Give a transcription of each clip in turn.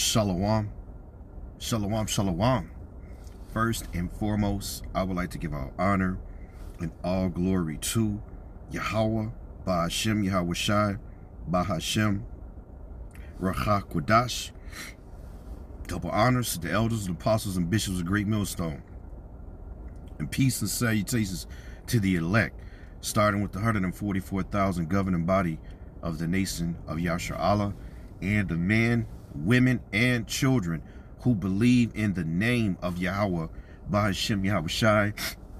Shalom, shalom, shalom. First and foremost, I would like to give all honor and all glory to Yahweh, Ba'ashem Yahweh Shai, Ba'ashem Rachah Kodash. Double honors to the elders, the apostles, and bishops of Great Millstone. And peace and salutations to the elect, starting with the 144,000 governing body of the nation of Yashar Allah, and the men, women, and children who believe in the name of Yahweh, Ba'ashem Yahweh Shai.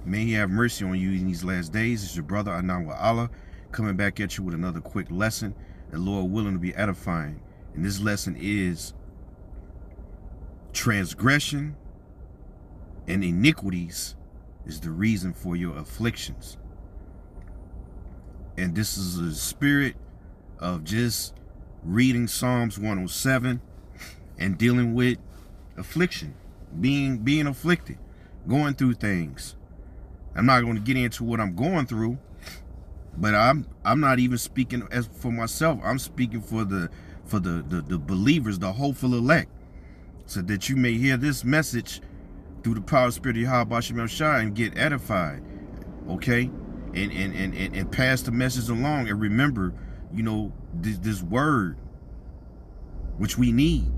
May he have mercy on you in these last days. It's your brother Anam Allah coming back at you with another quick lesson, the Lord willing to be edifying. And this lesson is transgression and iniquities is the reason for your afflictions. And this is a spirit of just reading Psalms 107 and dealing with affliction, being afflicted, going through things. I'm not going to get into what I'm going through, but I'm not even speaking as for myself. I'm speaking for the believers, the hopeful elect, so that you may hear this message through the power of Spirit of Yahweh Ba'ashem Shai and get edified, okay, and pass the message along. And remember, you know, this word which we need,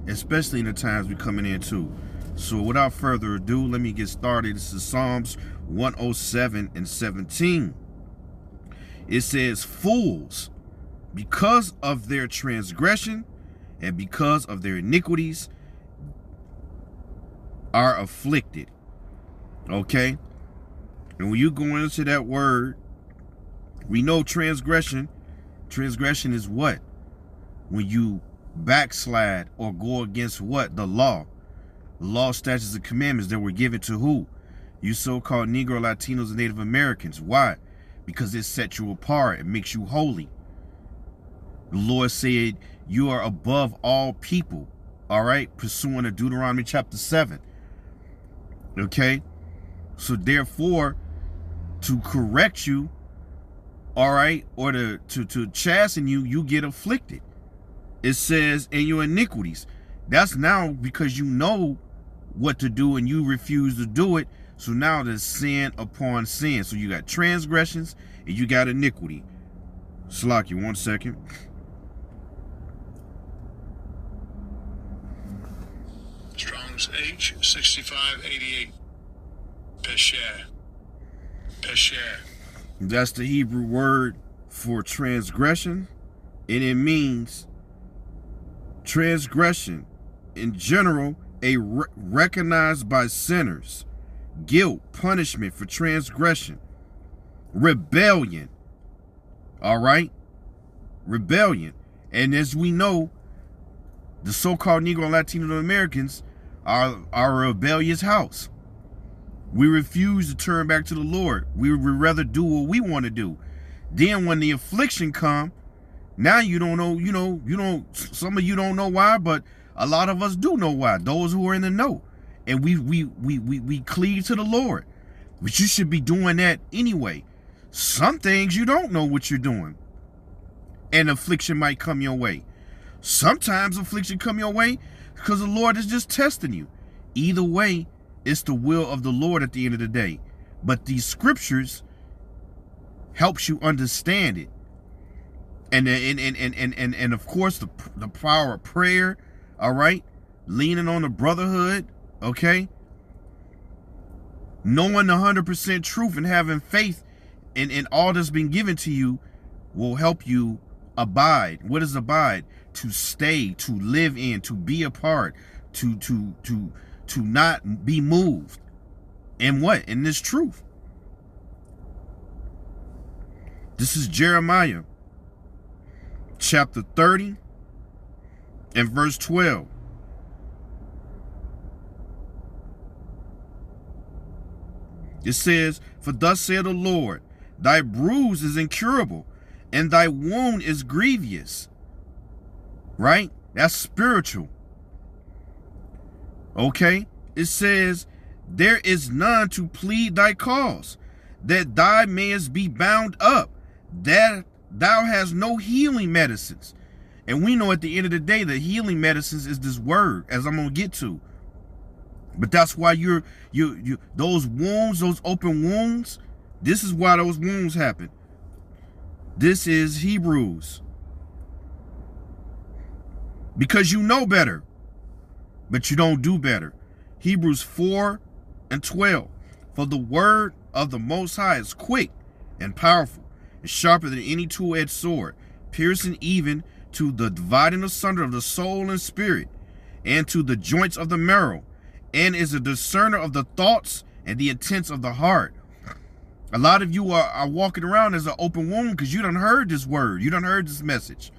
especially in the times we're coming into. So without further ado, let me get started. This is Psalms 107 and 17. It says, fools, because of their transgression and because of their iniquities, are afflicted. Okay? And when you go into that word, we know transgression is what? When you backslide or go against what? The law, statutes, and commandments that were given to who? You so-called Negro, Latinos, and Native Americans. Why? Because it sets you apart. It makes you holy. The Lord said you are above all people. All right? Pursuing to Deuteronomy chapter 7. Okay? So therefore, to correct you, all right, or to chasten you, you get afflicted. It says in your iniquities. That's now because you know what to do and you refuse to do it. So now there's sin upon sin. So you got transgressions and you got iniquity. Slack you 1 second. Strong's H6588. Pesher. That's the Hebrew word for transgression, and it means transgression in general, recognized by sinners, guilt, punishment for transgression, rebellion. All right, rebellion. And as we know, the so-called Negro and Latino Americans are a rebellious house. We refuse to turn back to the Lord. We would rather do what we want to do. Then when the affliction come, now you don't know, you don't, some of you don't know why, but a lot of us do know why, those who are in the know. And we cleave to the Lord. But you should be doing that anyway. Some things you don't know what you're doing. And affliction might come your way. Sometimes affliction come your way because the Lord is just testing you. Either way, it's the will of the Lord at the end of the day. But these scriptures helps you understand it. And of course the power of prayer, all right? Leaning on the brotherhood, okay? Knowing the 100% truth and having faith in all that's been given to you will help you abide. What is abide? To stay, to live in, to be a part, to not be moved. And what? In this truth. This is Jeremiah chapter 30 and verse 12. It says, for thus saith the Lord, thy bruise is incurable, and thy wound is grievous. Right? That's spiritual. Okay? It says, there is none to plead thy cause, that thou mayest be bound up, that thou hast no healing medicines, And we know at the end of the day, the healing medicines is this word, as I'm going to get to. But that's why you those wounds, those open wounds, this is why those wounds happen. This is Hebrews. Because you know better, but you don't do better. Hebrews 4:12. For the word of the Most High is quick and powerful, and sharper than any two-edged sword, piercing even to the dividing asunder of the soul and spirit, and to the joints of the marrow, and is a discerner of the thoughts and the intents of the heart. A lot of you are walking around as an open wound because you done heard this word. You done heard this message.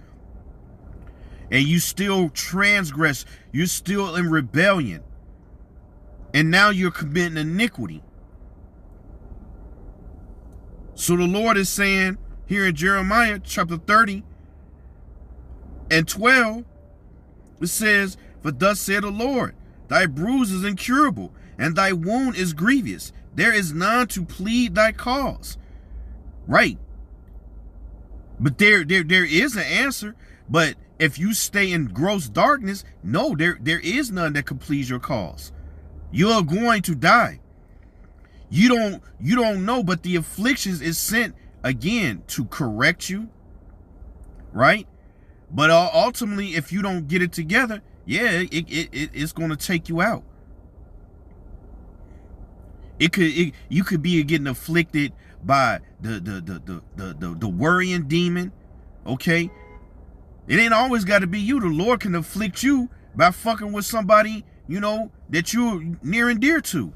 And you still transgress. You're still in rebellion. And now you're committing iniquity. So the Lord is saying here in Jeremiah chapter 30:12, it says, for thus saith the Lord, thy bruise is incurable, and thy wound is grievous. There is none to plead thy cause. Right. But there is an answer. But if you stay in gross darkness, no, there is none that can please your cause. You are going to die. You don't know, but the afflictions is sent again to correct you. Right? But ultimately, if you don't get it together, yeah, it's going to take you out. You could be getting afflicted by the worrying demon. Okay, it ain't always got to be you. The Lord can afflict you by fucking with somebody, you know, that you're near and dear to,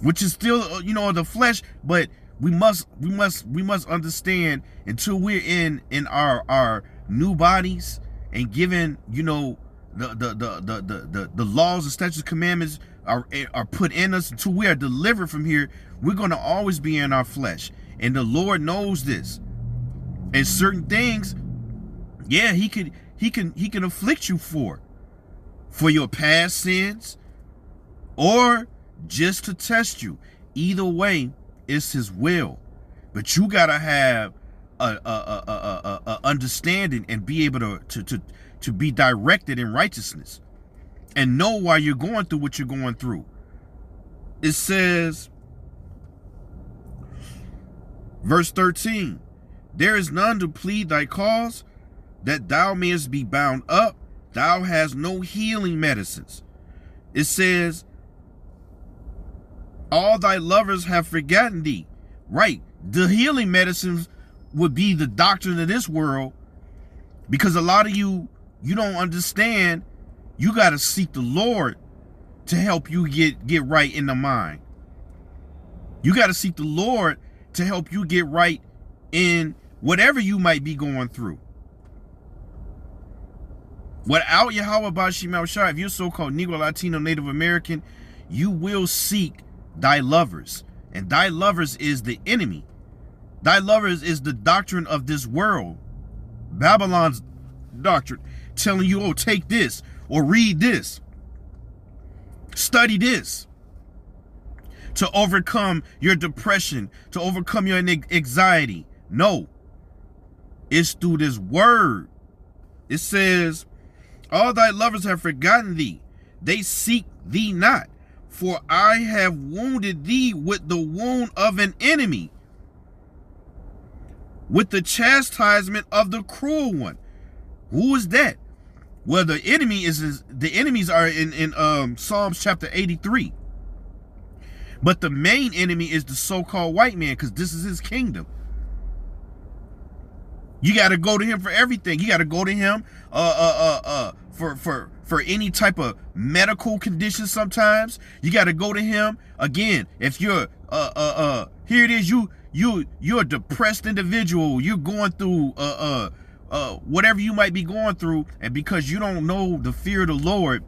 which is still, you know, the flesh. But we must understand, until we're in our new bodies and given, you know, the laws and statutes, commandments are put in us, until we are delivered from here, we're going to always be in our flesh. And the Lord knows this. And certain things, yeah, he can afflict you for your past sins, or just to test you. Either way, it's his will. But you gotta have a understanding and be able to be directed in righteousness, and know why you're going through what you're going through. It says, verse 13, there is none to plead thy cause, that thou mayest be bound up. Thou hast no healing medicines. It says, all thy lovers have forgotten thee. Right. The healing medicines would be the doctrine of this world, because a lot of you don't understand. You got to seek the Lord to help you get right in the mind. You got to seek the Lord to help you get right in whatever you might be going through. Without Yahweh Bashim Al-Shai, if you're so-called Negro, Latino, Native American, you will seek thy lovers. And thy lovers is the enemy. Thy lovers is the doctrine of this world. Babylon's doctrine, telling you, oh, take this, or read this, study this, to overcome your depression, to overcome your anxiety. No, it's through this word. It says, all thy lovers have forgotten thee. They seek thee not. For I have wounded thee with the wound of an enemy, with the chastisement of the cruel one. Who is that? Well, the enemies are in Psalms chapter 83. But the main enemy is the so-called white man, because this is his kingdom. You got to go to him for everything. You got to go to him for any type of medical condition. Sometimes you got to go to him again. If you're here it is, you're a depressed individual. You're going through whatever you might be going through, and because you don't know the fear of the Lord,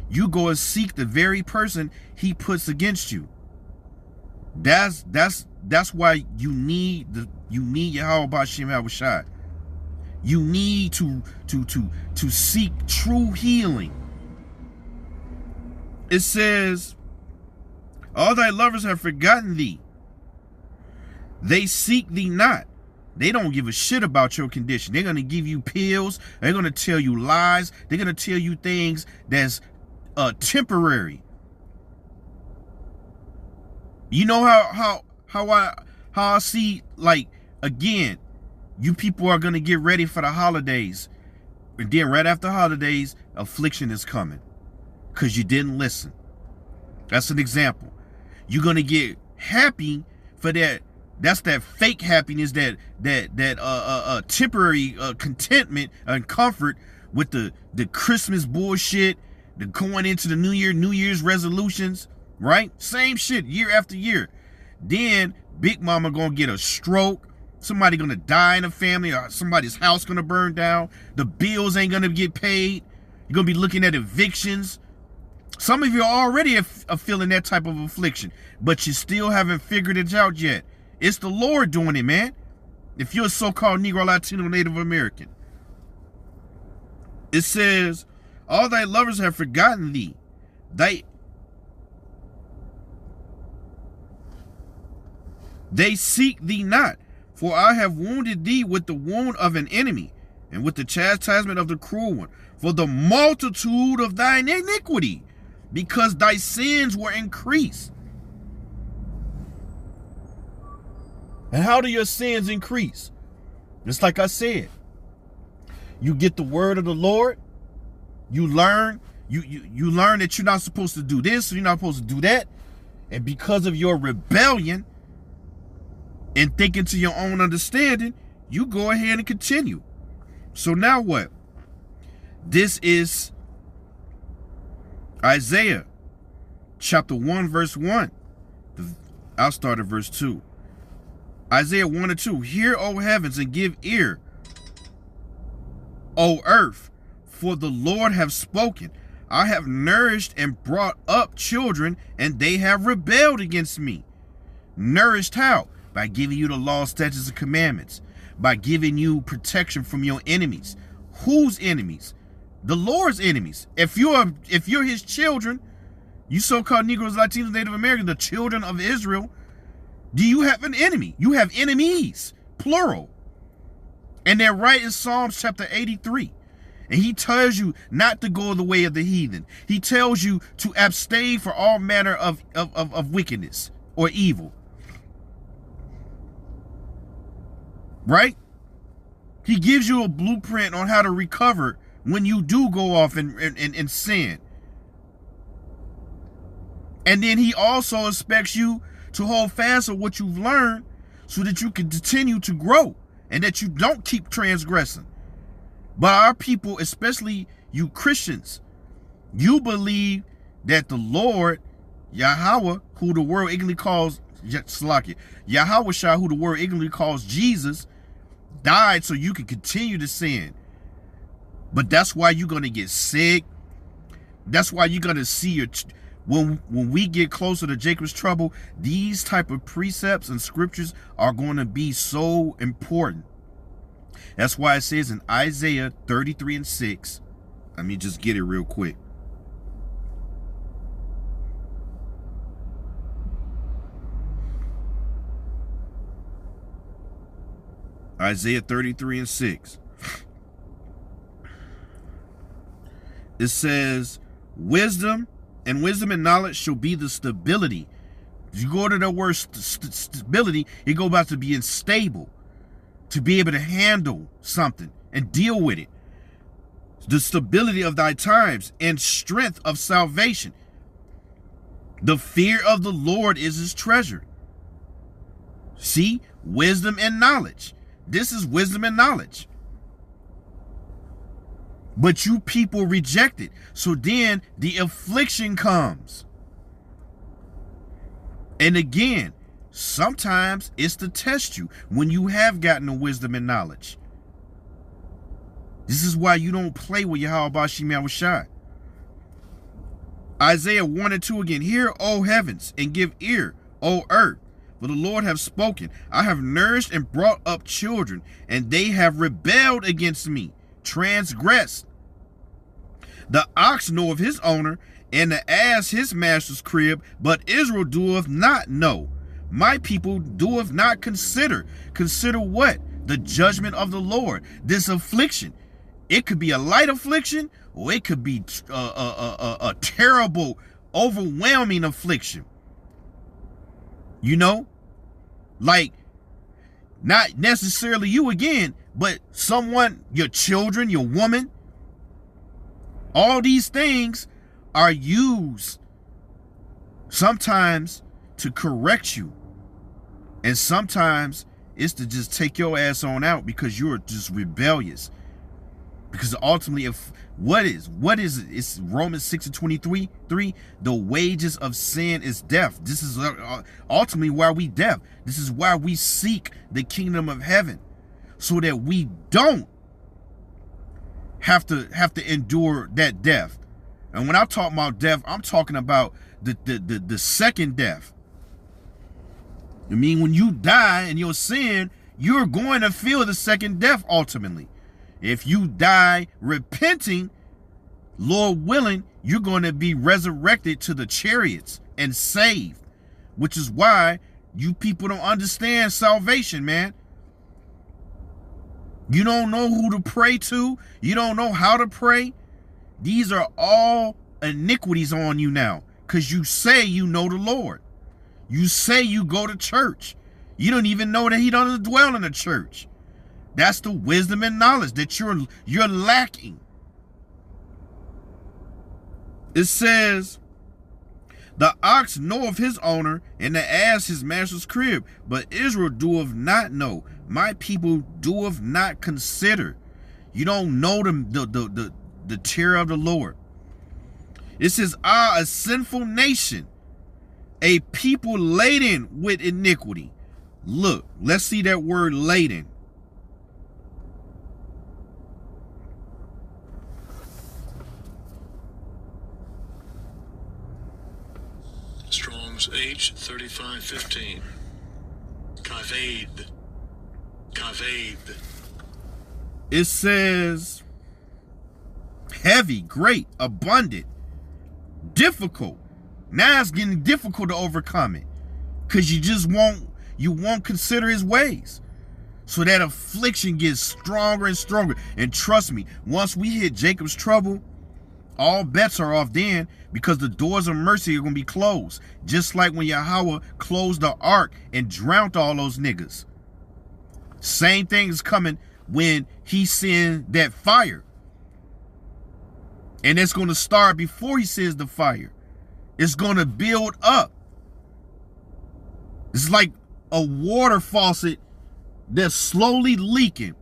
you go and seek the very person he puts against you. That's why you need Yahweh Bashim Yahushai. You need to seek true healing. It says, all thy lovers have forgotten thee. They seek thee not. They don't give a shit about your condition. They're going to give you pills. They're going to tell you lies. They're going to tell you things that's temporary. You know how I see, like, again, you people are going to get ready for the holidays. And then right after holidays, affliction is coming because you didn't listen. That's an example. You're going to get happy for that. That's that fake happiness, that temporary contentment and comfort with the Christmas bullshit, the going into the New Year's resolutions, right? Same shit year after year. Then Big Mama gonna get a stroke. Somebody gonna die in the family, or somebody's house gonna burn down. The bills ain't gonna get paid. You're gonna be looking at evictions. Some of you are already feeling that type of affliction, but you still haven't figured it out yet. It's the Lord doing it, man. If you're a so-called Negro, Latino, Native American. It says, all thy lovers have forgotten thee. They seek thee not. For I have wounded thee with the wound of an enemy, and with the chastisement of the cruel one, for the multitude of thine iniquity, because thy sins were increased. And how do your sins increase? Just like I said, you get the word of the Lord, you learn, you learn that you're not supposed to do this, you're not supposed to do that, and because of your rebellion and thinking to your own understanding, you go ahead and continue. So now what? This is Isaiah chapter 1 verse 1. I'll start at verse 2. Isaiah 1 and 2. Hear, O heavens, and give ear, O earth, for the Lord hath spoken. I have nourished and brought up children, and they have rebelled against me. Nourished how? By giving you the law, statutes, and commandments. By giving you protection from your enemies. Whose enemies? The Lord's enemies. If you're his children, you so-called Negroes, Latinos, Native Americans, the children of Israel, do you have an enemy? You have enemies, plural. And they're right in Psalms chapter 83. And he tells you not to go the way of the heathen. He tells you to abstain for all manner of wickedness or evil. Right? He gives you a blueprint on how to recover when you do go off and sin. And then he also expects you to hold fast on what you've learned so that you can continue to grow and that you don't keep transgressing. But our people, especially you Christians, you believe that the Lord, Yahweh, who the world ignorantly calls Yahweh Shah, who the world ignorantly calls Jesus, died so you can continue to sin. But that's why you're going to get sick. That's why you're going to see your... When we get closer to Jacob's trouble, these type of precepts and scriptures are going to be so important. That's why it says in Isaiah 33 and 6, let me just get it real quick. Isaiah 33 and 6. It says, wisdom and knowledge shall be the stability. You go to the word stability, it goes about to being stable, to be able to handle something and deal with it. The stability of thy times and strength of salvation. The fear of the Lord is his treasure. See, wisdom and knowledge. This is wisdom and knowledge. But you people reject it. So then the affliction comes. And again, sometimes it's to test you when you have gotten the wisdom and knowledge. This is why you don't play with Yahweh Bashim Yahushai. Isaiah 1 and 2 again. Hear, O heavens, and give ear, O earth. For the Lord hath spoken. I have nourished and brought up children, and they have rebelled against me, transgressed. The ox knoweth his owner, and the ass his master's crib, but Israel doeth not know. My people doeth not consider. Consider what? the judgment of the Lord, this affliction. It could be a light affliction, or it could be a terrible, overwhelming affliction. You know, like not necessarily you again, but someone, your children, your woman. All these things are used sometimes to correct you, and sometimes it's to just take your ass on out because you're just rebellious. Because ultimately, what is it? It's Romans 6:23. The wages of sin is death. This is ultimately why we deaf. This is why we seek the kingdom of heaven, so that we don't have to endure that death. And when I talk about death, I'm talking about the second death. I mean, when you die in your sin, you're going to feel the second death ultimately. If you die repenting, Lord willing, you're going to be resurrected to the chariots and saved, which is why you people don't understand salvation, man. You don't know who to pray to. You don't know how to pray. These are all iniquities on you now, because you say you know the Lord. You say you go to church. You don't even know that he doesn't dwell in the church. That's the wisdom and knowledge that you're lacking. It says, the ox knoweth his owner, and the ass his master's crib, but Israel doeth not know. My people doeth not consider. You don't know the terror of the Lord. It says, a sinful nation, a people laden with iniquity. Look, let's see that word laden. Strong's H3515. Kaved. It says heavy, great, abundant, difficult. Now it's getting difficult to overcome it, because you won't consider his ways. So that affliction gets stronger and stronger. And trust me, once we hit Jacob's trouble, all bets are off then, because the doors of mercy are going to be closed. Just like when Yahweh closed the ark and drowned all those niggas. Same thing is coming when he sends that fire. And it's going to start before he sends the fire. It's going to build up. It's like a water faucet that's slowly leaking.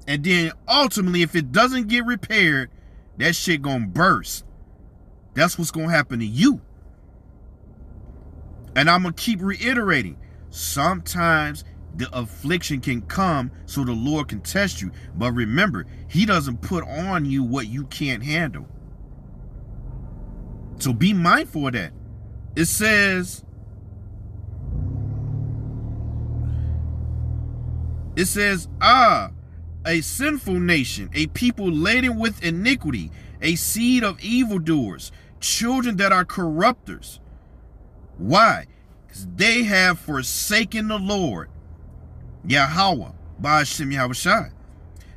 And then ultimately, if it doesn't get repaired, that shit gonna burst. That's what's gonna happen to you. And I'm gonna keep reiterating. Sometimes the affliction can come so the Lord can test you. But remember, he doesn't put on you what you can't handle. So be mindful of that. It says, a sinful nation, a people laden with iniquity, a seed of evildoers, children that are corrupters. Why? Because they have forsaken the Lord, Yahweh, Ba'ashem Yahushai.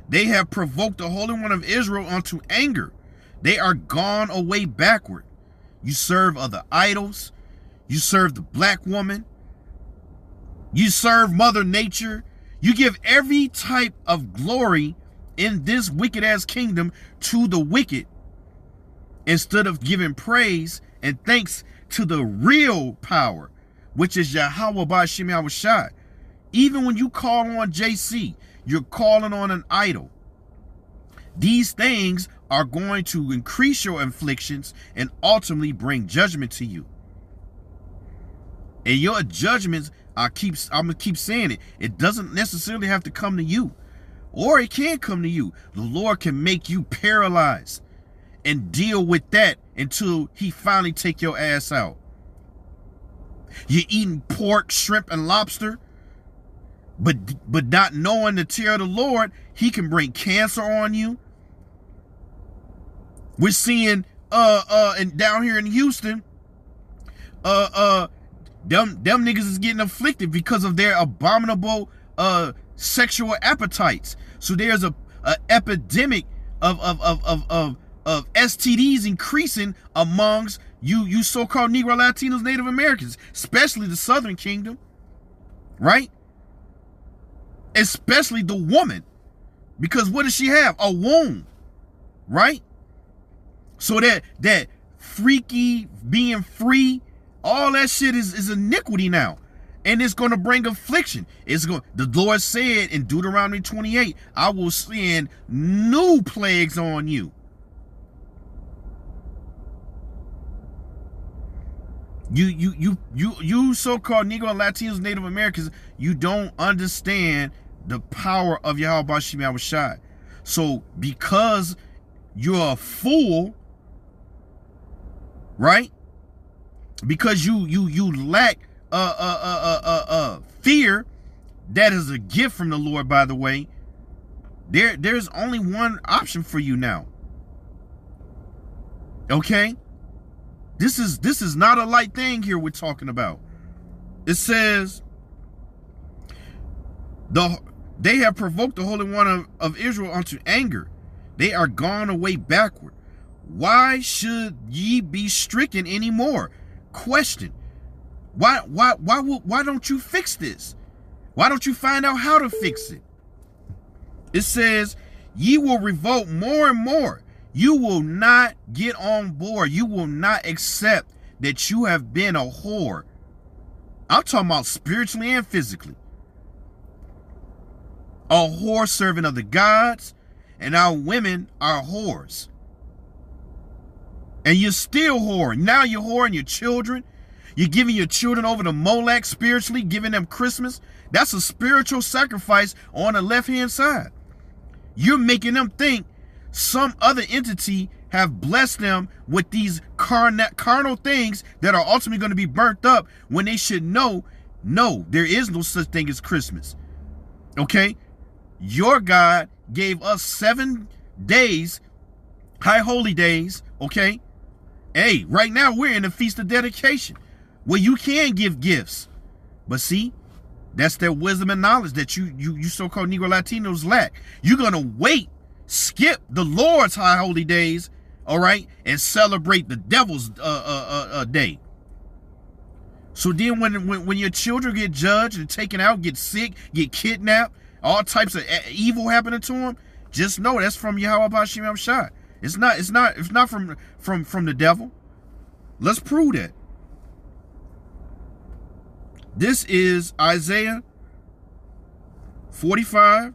They have provoked the Holy One of Israel unto anger. They are gone away backward. You serve other idols. You serve the black woman. You serve Mother Nature. You give every type of glory in this wicked ass kingdom to the wicked, instead of giving praise and thanks to the real power, which is Yahweh Ba'ashem Yahushai. Even when you call on JC, you're calling on an idol. These things are going to increase your afflictions and ultimately bring judgment to you. And your judgments, I'm gonna keep saying it, it doesn't necessarily have to come to you, or it can come to you. The Lord can make you paralyzed and deal with that until he finally take your ass out. You're eating pork, shrimp, and lobster, but not knowing the terror of the Lord, he can bring cancer on you. We're seeing and down here in Houston, them niggas is getting afflicted because of their abominable sexual appetites. So there's a epidemic of STDs increasing amongst you so-called Negro, Latinos, Native Americans, especially the Southern Kingdom, right? Especially the woman, because what does she have? A womb, right? So that freaky being free, all that shit is iniquity now. And it's going to bring affliction. The Lord said in Deuteronomy 28, I will send new plagues on you. You so-called Negro and Latinos, Native Americans, you don't understand the power of Yahweh Bashim Yahushai. So because you're a fool, right? Because you lack fear, that is a gift from the Lord, by the way. There's only one option for you now. Okay? This is not a light thing here we're talking about. It says, they have provoked the Holy One of Israel unto anger. They are gone away backward. Why should ye be stricken anymore? Question. Why don't you fix this? Why don't you find out how to fix it? It says, ye will revolt more and more. You will not get on board. You will not accept that you have been a whore. I'm talking about spiritually and physically. A whore servant of the gods, and our women are whores. And you're still whoring. Now you're whoring your children. You're giving your children over to Molech spiritually, giving them Christmas. That's a spiritual sacrifice on the left-hand side. You're making them think some other entity have blessed them with these carnal things that are ultimately going to be burnt up, when they should know, no, there is no such thing as Christmas. Okay? Your God gave us 7 days, high holy days, okay? Hey, right now we're in the Feast of Dedication, where you can give gifts. But see, that's that wisdom and knowledge that you so-called Negro Latinos lack. You're going to wait, skip the Lord's high holy days, all right, and celebrate the devil's day. So then when your children get judged and taken out, get sick, get kidnapped, all types of evil happening to them, just know that's from Yahweh Bashim Yahushai. It's not from the devil. Let's prove that. This is Isaiah 45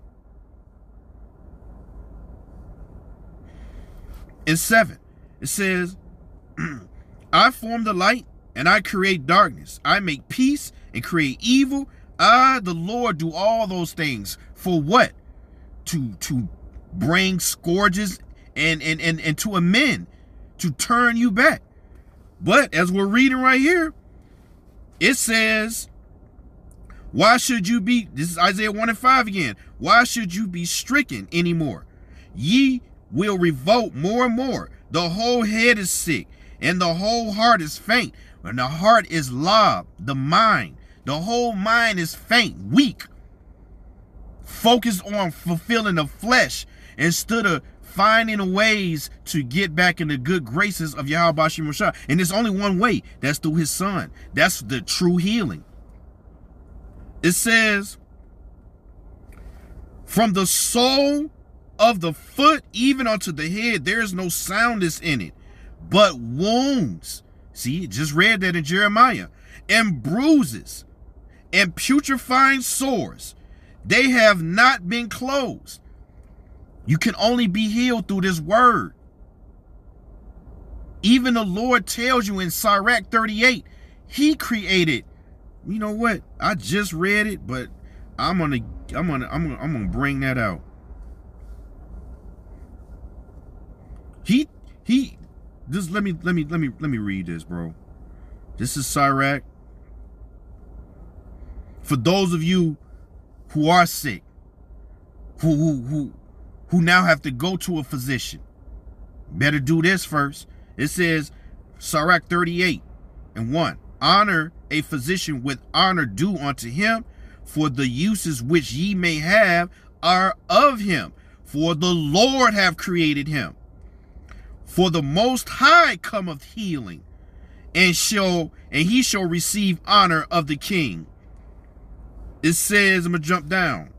and 7. It says, I form the light and I create darkness. I make peace and create evil. I, the Lord, do all those things. For what? To bring scourges and to amend, to turn you back. But as we're reading right here, it says, why should you be, this is Isaiah 1 and 5 again, why should you be stricken anymore? Ye will revolt more and more. The whole head is sick, and the whole heart is faint. And the heart is lob, the mind. The whole mind is faint, weak, focused on fulfilling the flesh instead of finding ways to get back in the good graces of Yahweh Bashim Yahushai. And there's only one way. That's through his son. That's the true healing. It says, from the sole of the foot even unto the head, there is no soundness in it, but wounds. See, just read that in Jeremiah. And bruises and putrefying sores. They have not been closed. You can only be healed through this word. Even the Lord tells you in Sirach 38, he created. You know what? I just read it, but I'm gonna bring that out. He just let me read this, bro. This is Sirach. For those of you who are sick, who now have to go to a physician, better do this first. It says, Sirach 38 and 1. Honor a physician with honor due unto him, for the uses which ye may have are of him, for the Lord have created him. For the Most High cometh healing, and he shall receive honor of the king. It says, I'm going to jump down.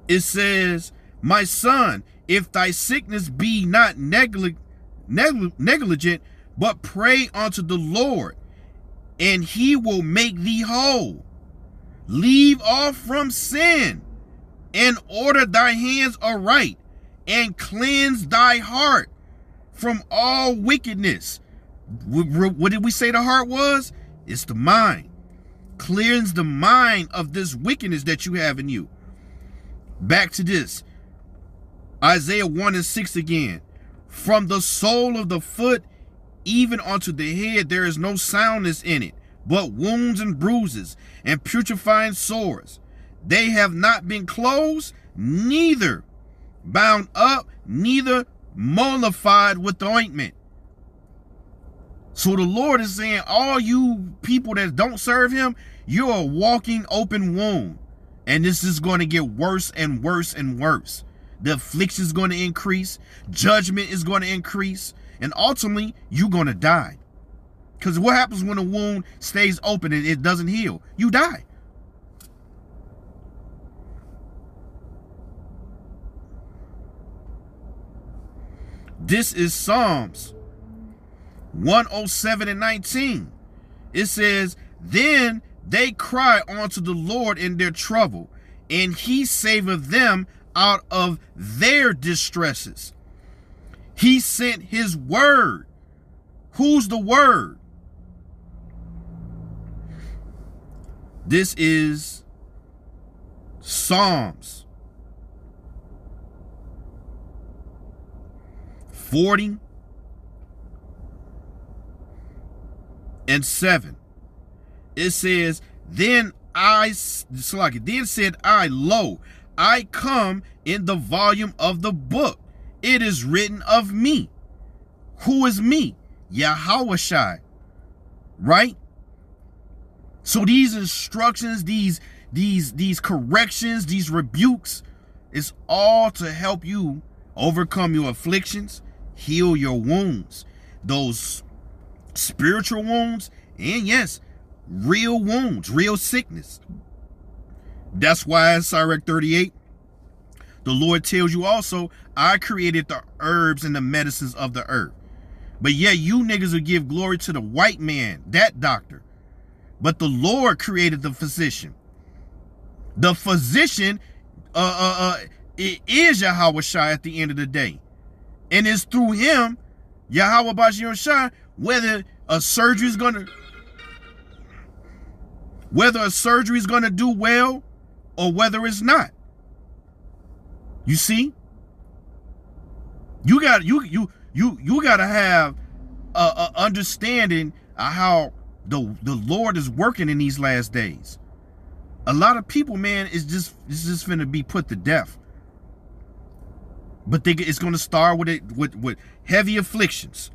It says, my son, if thy sickness be not negligent, but pray unto the Lord, and he will make thee whole. Leave off from sin, and order thy hands aright, and cleanse thy heart from all wickedness. What did we say the heart was? It's the mind. Cleanse the mind of this wickedness that you have in you. Back to this. Isaiah 1:6 again. From the sole of the foot even unto the head there is no soundness in it, but wounds and bruises and putrefying sores. They have not been closed, neither bound up, neither mollified with ointment. So the Lord is saying, all you people that don't serve him, you're a walking open wound. And this is going to get worse and worse and worse. The affliction is going to increase. Judgment is going to increase. And ultimately, you're going to die. Because what happens when a wound stays open and it doesn't heal? You die. This is Psalms 107:19. It says, then they cry unto the Lord in their trouble, and he saveth them out of their distresses. He sent his word. Who's the word? This is Psalms 40:7. It says, then said I, lo, I come in the volume of the book. It is written of me. Who is me? Yahushai. Right? So these instructions, these corrections, these rebukes, is all to help you overcome your afflictions, heal your wounds, those spiritual wounds, and yes, real wounds, real sickness. That's why in Sirach 38, the Lord tells you also, I created the herbs and the medicines of the earth. But yeah, you niggas will give glory to the white man, that doctor. But the Lord created the physician. The physician it is Yahushai at the end of the day. And it's through him, Yahweh Bashiach, whether a surgery is gonna do well or whether it's not. You see? You gotta have a understanding of how the Lord is working in these last days. A lot of people, man, is just finna be put to death. But it's gonna start with heavy afflictions.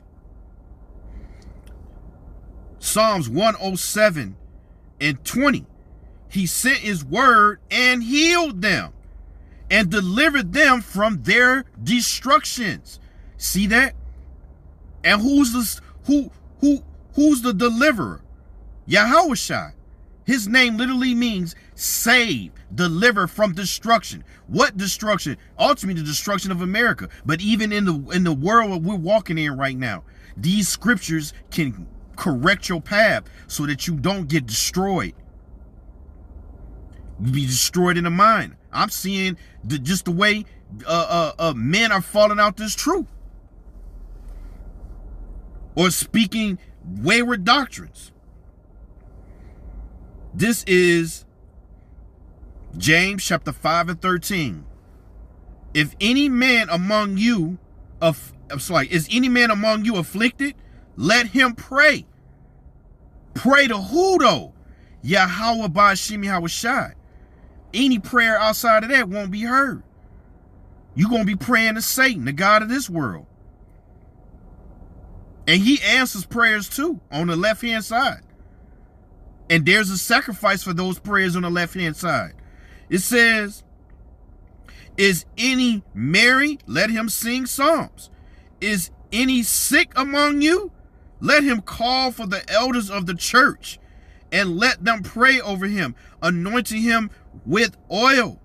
Psalms 107:20. He sent his word and healed them and delivered them from their destructions. See that? And who's the deliverer? Yahushai. His name literally means save, deliver from destruction. What destruction? Ultimately, the destruction of America. But even in the world we're walking in right now, these scriptures can correct your path so that you don't get destroyed. You be destroyed in the mind. I'm seeing just the way men are falling out this truth, or speaking wayward doctrines. This is James chapter 5:13. If any man among you is any man among you afflicted, let him pray. Pray to who though? Yahweh Ba'ashim Yahushai. Any prayer outside of that won't be heard. You're going to be praying to Satan, the God of this world. And he answers prayers too on the left-hand side. And there's a sacrifice for those prayers on the left-hand side. It says, is any merry? Let him sing psalms. Is any sick among you? Let him call for the elders of the church and let them pray over him, anointing him with oil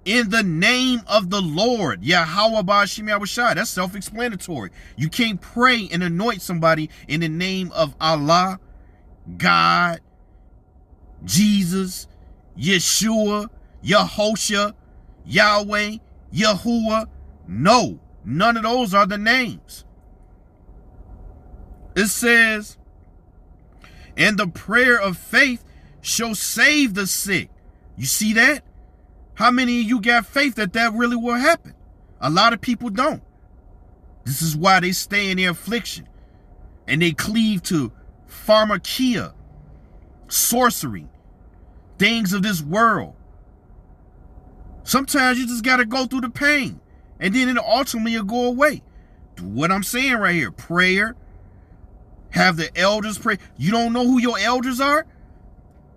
in the name of the Lord. Yahweh Ba'ashim Yahushai. That's self-explanatory. You can't pray and anoint somebody in the name of Allah, God, Jesus, Yeshua, Yahosha, Yahweh, Yahuwah. No, none of those are the names. It says, and the prayer of faith shall save the sick. You see that? How many of you got faith that really will happen? A lot of people don't. This is why they stay in their affliction and they cleave to pharmakia, sorcery, things of this world. Sometimes you just got to go through the pain and then it ultimately will go away. What I'm saying right here, prayer, have the elders pray. You don't know who your elders are?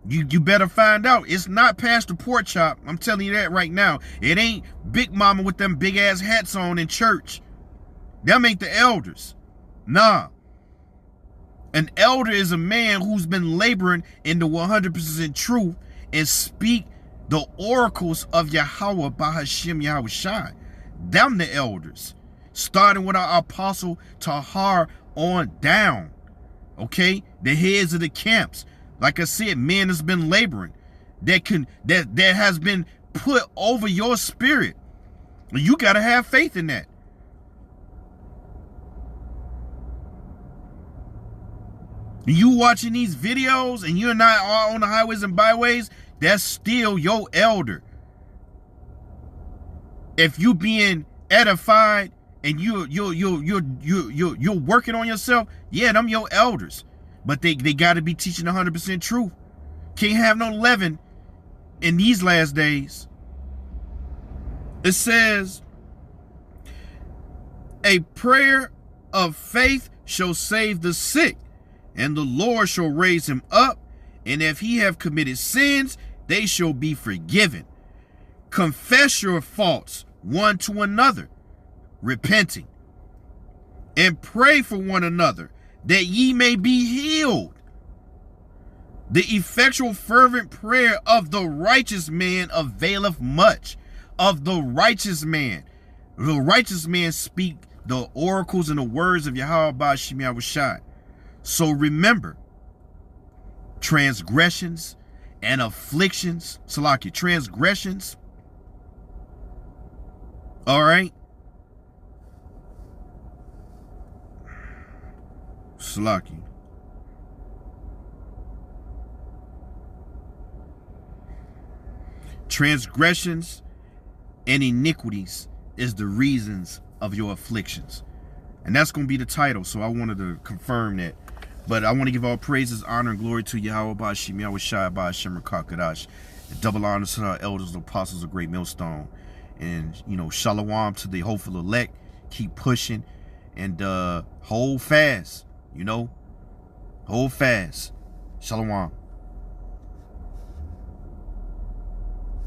You better find out. It's not Pastor Pork Chop. I'm telling you that right now. It ain't Big Mama with them big ass hats on in church. Them ain't the elders. Nah. An elder is a man who's been laboring in the 100% truth and speak the oracles of Yahweh Ba'ashim Yahushai. Them the elders. Starting with our apostle Tahar on down. Okay? The heads of the camps. Like I said, man has been laboring. That has been put over your spirit. You got to have faith in that. You watching these videos and you're not on the highways and byways, that's still your elder. If you being edified and you're working on yourself, yeah, them your elders. But they got to be teaching 100% truth. Can't have no leaven in these last days. It says, a prayer of faith shall save the sick, and the Lord shall raise him up, and if he have committed sins, they shall be forgiven. Confess your faults one to another, repenting, and pray for one another, that ye may be healed. The effectual fervent prayer of the righteous man availeth much. Of the righteous man. The righteous man speak the oracles and the words of Yahweh Ba'ashim Yahushai. So remember, transgressions and afflictions, Salaki, transgressions, all right, Salaki. Transgressions and iniquities is the reasons of your afflictions. And that's going to be the title, so I wanted to confirm that. But I want to give all praises, honor, and glory to Yahweh Ba'ashim Yahushai Ba'ashim Rakakadash. Double honor to our elders, the apostles of Great Millstone. And, you know, shalom to the hopeful elect. Keep pushing and hold fast. You know, hold fast. Shalom.